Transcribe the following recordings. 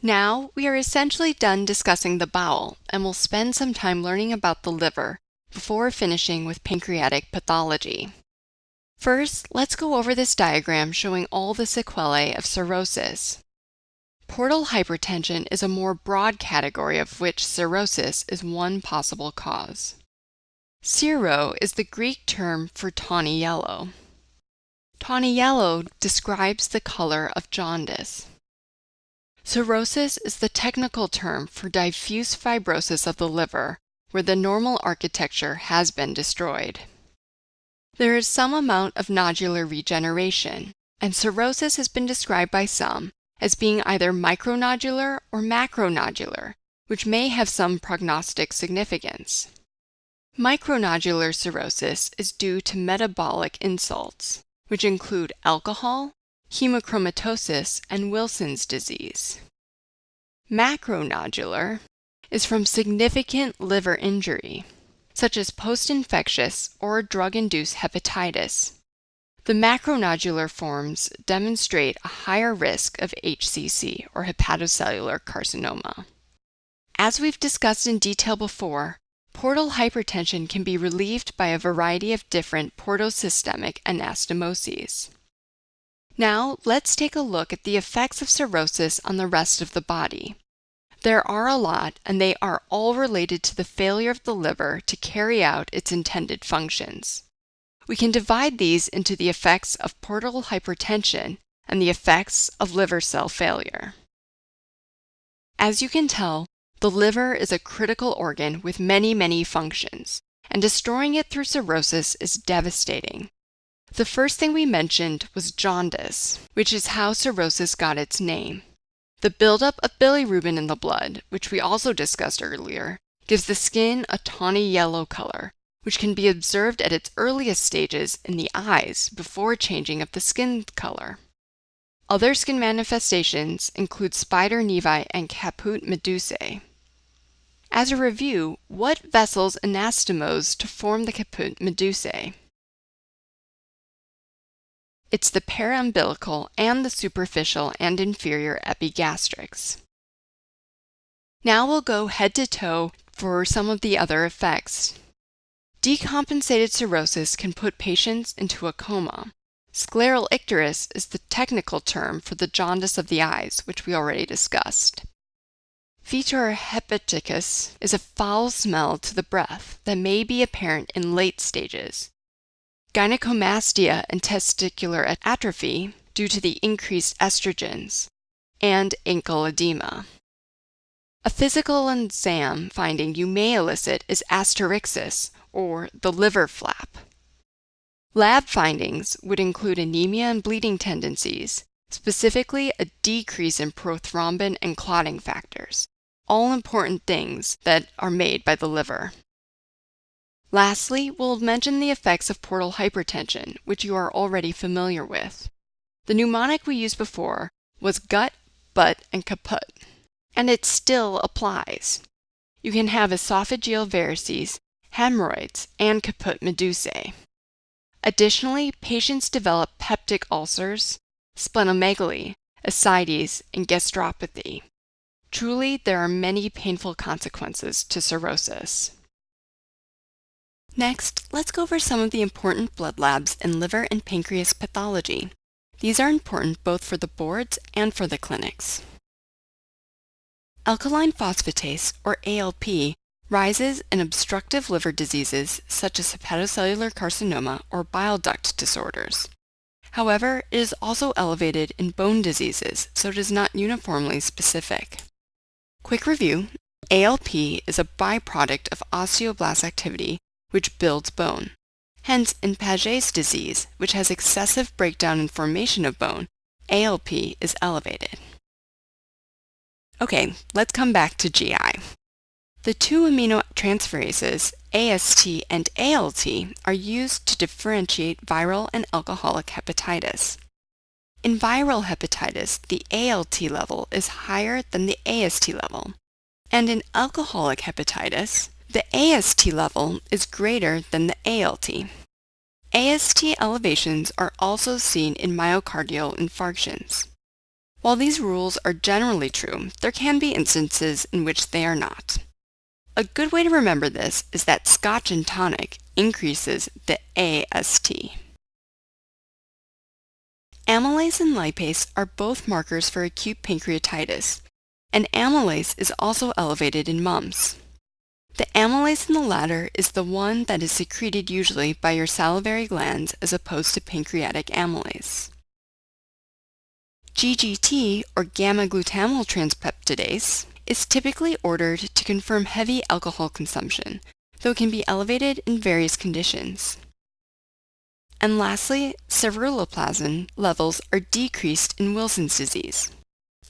Now, we are essentially done discussing the bowel, and we'll spend some time learning about the liver before finishing with pancreatic pathology. First, let's go over this diagram showing all the sequelae of cirrhosis. Portal hypertension is a more broad category of which cirrhosis is one possible cause. Cirrho is the Greek term for tawny yellow. Tawny yellow describes the color of jaundice. Cirrhosis is the technical term for diffuse fibrosis of the liver, where the normal architecture has been destroyed. There is some amount of nodular regeneration, and cirrhosis has been described by some as being either micronodular or macronodular, which may have some prognostic significance. Micronodular cirrhosis is due to metabolic insults, which include alcohol, hemochromatosis, and Wilson's disease. Macronodular is from significant liver injury, such as post-infectious or drug-induced hepatitis. The macronodular forms demonstrate a higher risk of HCC, or hepatocellular carcinoma. As we've discussed in detail before, portal hypertension can be relieved by a variety of different portosystemic anastomoses. Now, let's take a look at the effects of cirrhosis on the rest of the body. There are a lot, and they are all related to the failure of the liver to carry out its intended functions. We can divide these into the effects of portal hypertension and the effects of liver cell failure. As you can tell, the liver is a critical organ with many functions, and destroying it through cirrhosis is devastating. The first thing we mentioned was jaundice, which is how cirrhosis got its name. The buildup of bilirubin in the blood, which we also discussed earlier, gives the skin a tawny yellow color, which can be observed at its earliest stages in the eyes before changing of the skin color. Other skin manifestations include spider nevi and caput medusae. As a review, what vessels anastomose to form the caput medusae? It's the paraumbilical and the superficial and inferior epigastrics. Now we'll go head to toe for some of the other effects. Decompensated cirrhosis can put patients into a coma. Scleral icterus is the technical term for the jaundice of the eyes, which we already discussed. Fetor hepaticus is a foul smell to the breath that may be apparent in late stages. Gynecomastia and testicular atrophy due to the increased estrogens, and ankle edema. A physical exam finding you may elicit is asterixis, or the liver flap. Lab findings would include anemia and bleeding tendencies, specifically a decrease in prothrombin and clotting factors, all important things that are made by the liver. Lastly, we'll mention the effects of portal hypertension, which you are already familiar with. The mnemonic we used before was gut, butt, and kaput, and it still applies. You can have esophageal varices, hemorrhoids, and caput medusae. Additionally, patients develop peptic ulcers, splenomegaly, ascites, and gastropathy. Truly, there are many painful consequences to cirrhosis. Next, let's go over some of the important blood labs in liver and pancreas pathology. These are important both for the boards and for the clinics. Alkaline phosphatase, or ALP, rises in obstructive liver diseases such as hepatocellular carcinoma or bile duct disorders. However, it is also elevated in bone diseases, so it is not uniformly specific. Quick review: ALP is a byproduct of osteoblast activity which builds bone. Hence, in Paget's disease, which has excessive breakdown and formation of bone, ALP is elevated. Okay, let's come back to GI. The two aminotransferases, AST and ALT, are used to differentiate viral and alcoholic hepatitis. In viral hepatitis, the ALT level is higher than the AST level, and in alcoholic hepatitis, the AST level is greater than the ALT. AST elevations are also seen in myocardial infarctions. While these rules are generally true, there can be instances in which they are not. A good way to remember this is that Scotch and tonic increases the AST. Amylase and lipase are both markers for acute pancreatitis, and amylase is also elevated in mums. The amylase in the latter is the one that is secreted usually by your salivary glands as opposed to pancreatic amylase. GGT, or gamma-glutamyl transpeptidase, is typically ordered to confirm heavy alcohol consumption, though it can be elevated in various conditions. And lastly, ceruloplasmin levels are decreased in Wilson's disease.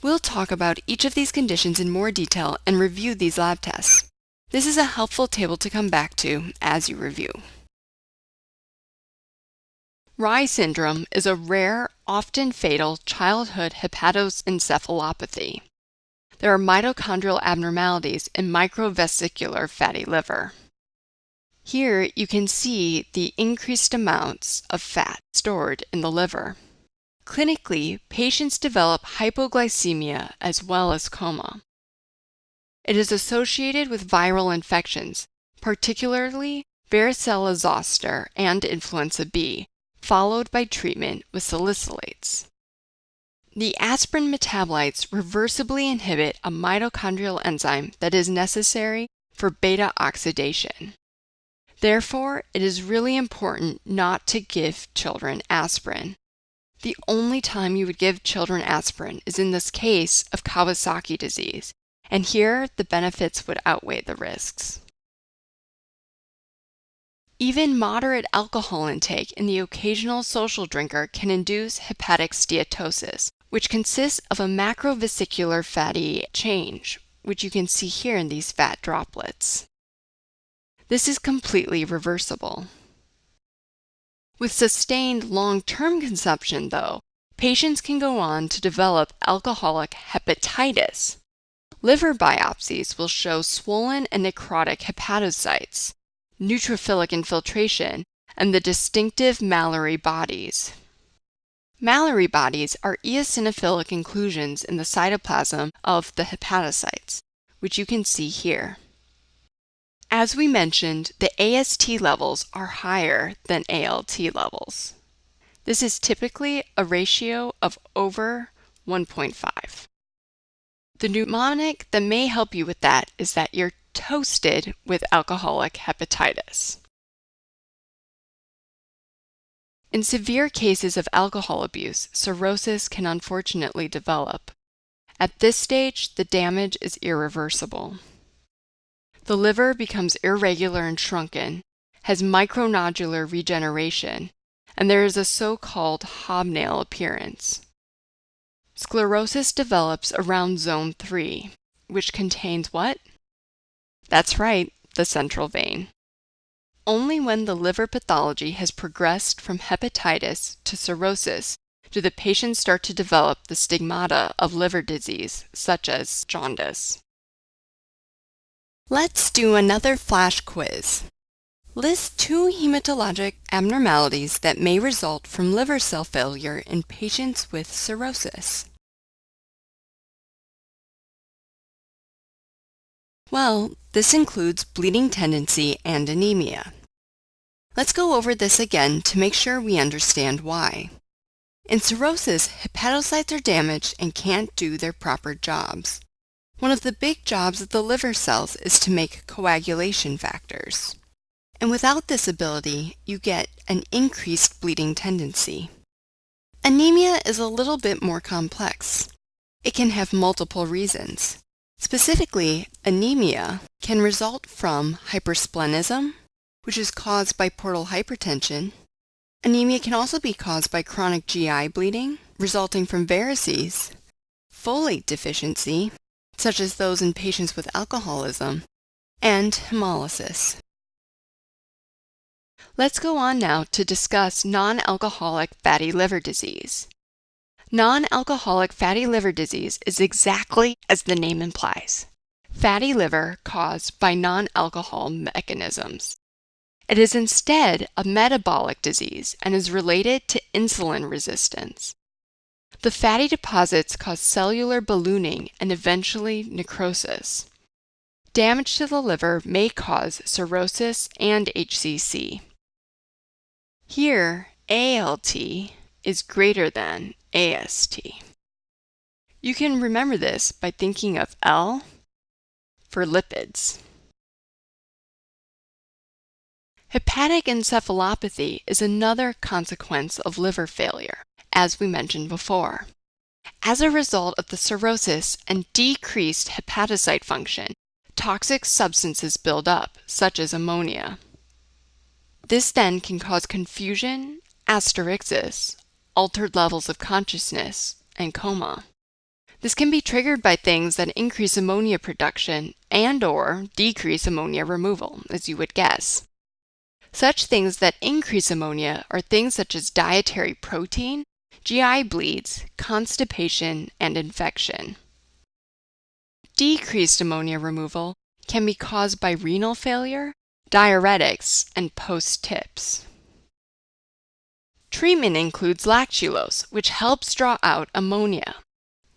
We'll talk about each of these conditions in more detail and review these lab tests. This is a helpful table to come back to as you review. Rye syndrome is a rare, often fatal childhood hepatoencephalopathy. There are mitochondrial abnormalities in microvesicular fatty liver. Here you can see the increased amounts of fat stored in the liver. Clinically, patients develop hypoglycemia as well as coma. It is associated with viral infections, particularly varicella zoster and influenza B, followed by treatment with salicylates. The aspirin metabolites reversibly inhibit a mitochondrial enzyme that is necessary for beta oxidation. Therefore, it is really important not to give children aspirin. The only time you would give children aspirin is in this case of Kawasaki disease, and here the benefits would outweigh the risks. Even moderate alcohol intake in the occasional social drinker can induce hepatic steatosis, which consists of a macrovesicular fatty change, which you can see here in these fat droplets. This is completely reversible. With sustained long-term consumption, though, patients can go on to develop alcoholic hepatitis. Liver biopsies will show swollen and necrotic hepatocytes, neutrophilic infiltration, and the distinctive Mallory bodies. Mallory bodies are eosinophilic inclusions in the cytoplasm of the hepatocytes, which you can see here. As we mentioned, the AST levels are higher than ALT levels. This is typically a ratio of over 1.5. The mnemonic that may help you with that is that you're toasted with alcoholic hepatitis. In severe cases of alcohol abuse, cirrhosis can unfortunately develop. At this stage, the damage is irreversible. The liver becomes irregular and shrunken, has micronodular regeneration, and there is a so-called hobnail appearance. Sclerosis develops around zone 3, which contains what? That's right, the central vein. Only when the liver pathology has progressed from hepatitis to cirrhosis do the patients start to develop the stigmata of liver disease, such as jaundice. Let's do another flash quiz. List 2 hematologic abnormalities that may result from liver cell failure in patients with cirrhosis. Well, this includes bleeding tendency and anemia. Let's go over this again to make sure we understand why. In cirrhosis, hepatocytes are damaged and can't do their proper jobs. One of the big jobs of the liver cells is to make coagulation factors. And without this ability, you get an increased bleeding tendency. Anemia is a little bit more complex. It can have multiple reasons. Specifically, anemia can result from hypersplenism, which is caused by portal hypertension. Anemia can also be caused by chronic GI bleeding, resulting from varices, folate deficiency, such as those in patients with alcoholism, and hemolysis. Let's go on now to discuss non-alcoholic fatty liver disease. Non-alcoholic fatty liver disease is exactly as the name implies. Fatty liver caused by non-alcohol mechanisms. It is instead a metabolic disease and is related to insulin resistance. The fatty deposits cause cellular ballooning and eventually necrosis. Damage to the liver may cause cirrhosis and HCC. Here, ALT is greater than AST. You can remember this by thinking of L for lipids. Hepatic encephalopathy is another consequence of liver failure, as we mentioned before. As a result of the cirrhosis and decreased hepatocyte function, toxic substances build up, such as ammonia. This then can cause confusion, asterixis, altered levels of consciousness, and coma. This can be triggered by things that increase ammonia production and/or decrease ammonia removal, as you would guess. Such things that increase ammonia are things such as dietary protein, GI bleeds, constipation, and infection. Decreased ammonia removal can be caused by renal failure, diuretics, and post-tips. Treatment includes lactulose, which helps draw out ammonia.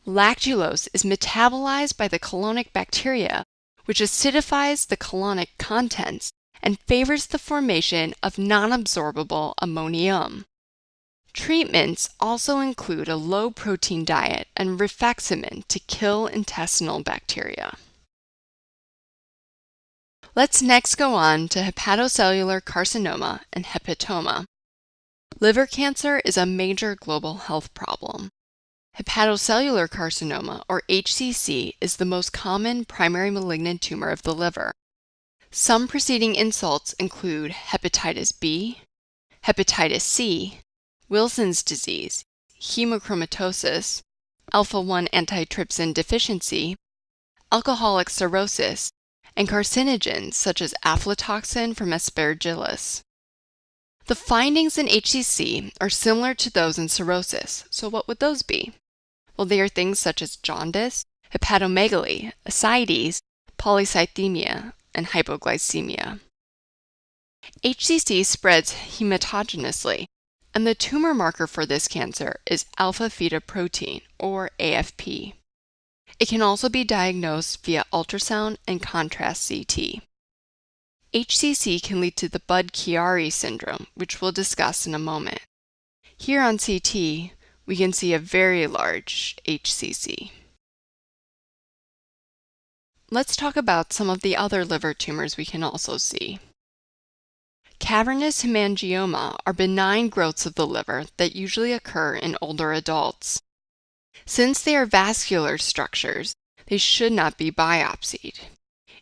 Lactulose is metabolized by the colonic bacteria, which acidifies the colonic contents and favors the formation of non-absorbable ammonium. Treatments also include a low-protein diet and rifaximin to kill intestinal bacteria. Let's next go on to hepatocellular carcinoma and hepatoma. Liver cancer is a major global health problem. Hepatocellular carcinoma, or HCC, is the most common primary malignant tumor of the liver. Some preceding insults include hepatitis B, hepatitis C, Wilson's disease, hemochromatosis, alpha-1 antitrypsin deficiency, alcoholic cirrhosis, and carcinogens such as aflatoxin from Aspergillus. The findings in HCC are similar to those in cirrhosis, so what would those be? Well, they are things such as jaundice, hepatomegaly, ascites, polycythemia, and hypoglycemia. HCC spreads hematogenously, and the tumor marker for this cancer is alpha-fetoprotein, or AFP. It can also be diagnosed via ultrasound and contrast CT. HCC can lead to the Budd-Chiari syndrome, which we'll discuss in a moment. Here on CT, we can see a very large HCC. Let's talk about some of the other liver tumors we can also see. Cavernous hemangioma are benign growths of the liver that usually occur in older adults. Since they are vascular structures, they should not be biopsied.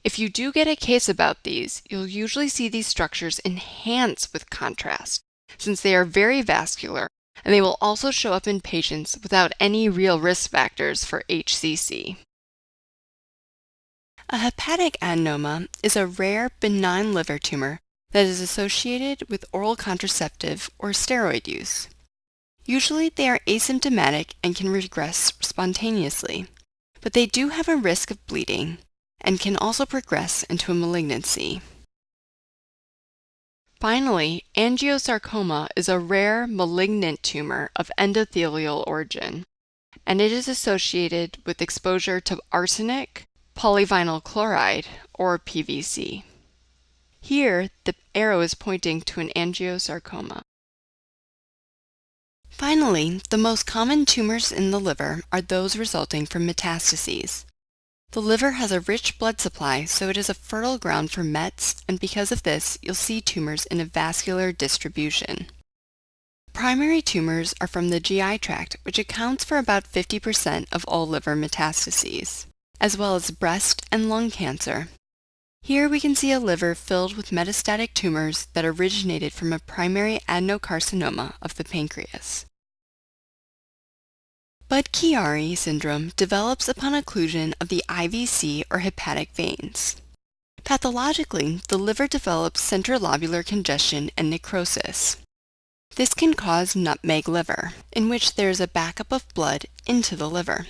If you do get a case about these, you'll usually see these structures enhanced with contrast, since they are very vascular, and they will also show up in patients without any real risk factors for HCC. A hepatic adenoma is a rare benign liver tumor that is associated with oral contraceptive or steroid use. Usually they are asymptomatic and can regress spontaneously, but they do have a risk of bleeding and can also progress into a malignancy. Finally, angiosarcoma is a rare malignant tumor of endothelial origin, and it is associated with exposure to arsenic, polyvinyl chloride, or PVC. Here, the arrow is pointing to an angiosarcoma. Finally, the most common tumors in the liver are those resulting from metastases. The liver has a rich blood supply, so it is a fertile ground for mets, and because of this, you'll see tumors in a vascular distribution. Primary tumors are from the GI tract, which accounts for about 50% of all liver metastases, as well as breast and lung cancer. Here we can see a liver filled with metastatic tumors that originated from a primary adenocarcinoma of the pancreas. Budd-Chiari syndrome develops upon occlusion of the IVC or hepatic veins. Pathologically, the liver develops centrilobular congestion and necrosis. This can cause nutmeg liver, in which there is a backup of blood into the liver.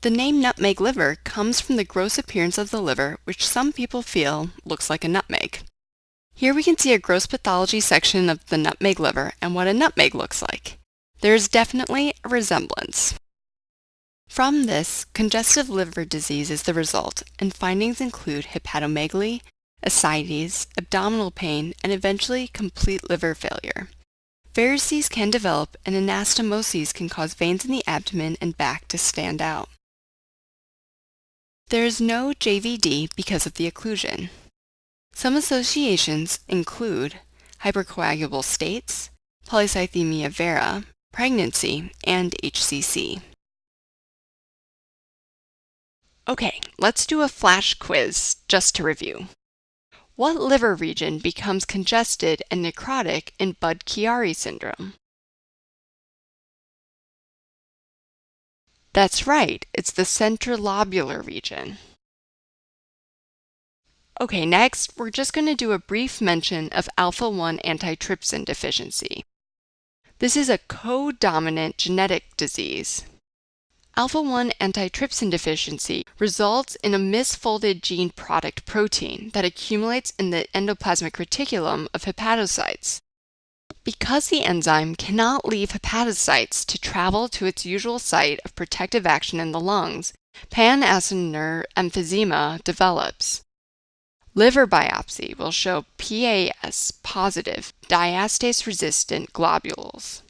The name nutmeg liver comes from the gross appearance of the liver, which some people feel looks like a nutmeg. Here we can see a gross pathology section of the nutmeg liver and what a nutmeg looks like. There is definitely a resemblance. From this, congestive liver disease is the result, and findings include hepatomegaly, ascites, abdominal pain, and eventually complete liver failure. Varices can develop, and anastomoses can cause veins in the abdomen and back to stand out. There is no JVD because of the occlusion. Some associations include hypercoagulable states, polycythemia vera, pregnancy, and HCC. Okay, let's do a flash quiz just to review. What liver region becomes congested and necrotic in Budd-Chiari syndrome? That's right, it's the centrilobular region. Okay, next, we're just going to do a brief mention of alpha-1 antitrypsin deficiency. This is a co-dominant genetic disease. Alpha-1 antitrypsin deficiency results in a misfolded gene product protein that accumulates in the endoplasmic reticulum of hepatocytes. Because the enzyme cannot leave hepatocytes to travel to its usual site of protective action in the lungs, pan-acinar emphysema develops. Liver biopsy will show PAS positive diastase-resistant globules.